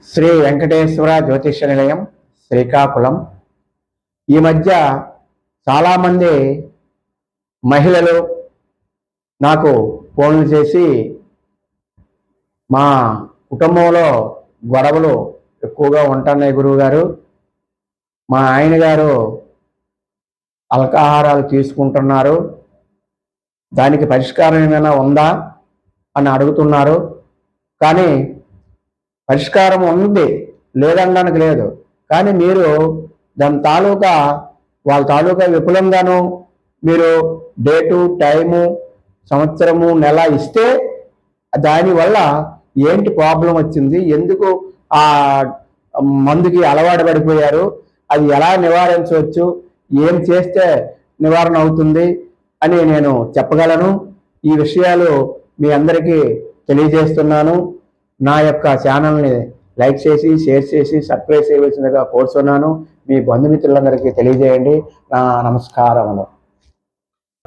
శ్రీ వెంకటేశ్వర జ్యోతిష్య నిలయం శ్రీకాకుళం. ఈ మధ్య చాలామంది మహిళలు నాకు ఫోన్లు చేసి మా కుటుంబంలో గొడవలు ఎక్కువగా ఉంటున్నాయి గురువుగారు, మా ఆయన గారు అల్పాహారాలు తీసుకుంటున్నారు, దానికి పరిష్కారం ఏమైనా ఉందా అని అడుగుతున్నారు. కానీ పరిష్కారం ఉంది, లేదనడానికి లేదు. కానీ మీరు దాని తాలూకా వాళ్ళ తాలూకా విపులంగాను మీరు డేటు, టైము, సంవత్సరము, నెల ఇస్తే దానివల్ల ఏంటి ప్రాబ్లం వచ్చింది, ఎందుకు ఆ మందుకి అలవాటు పడిపోయారు, అది ఎలా నివారించవచ్చు, ఏం చేస్తే నివారణ అవుతుంది అని నేను చెప్పగలను. ఈ విషయాలు మీ అందరికీ తెలియజేస్తున్నాను. నా యొక్క ఛానల్ని లైక్ చేసి, షేర్ చేసి, సబ్స్క్రైబ్ చేయవలసిందిగా కోరుతున్నాను. మీ బంధుమిత్రులందరికీ తెలియజేయండి. నా నమస్కారములు.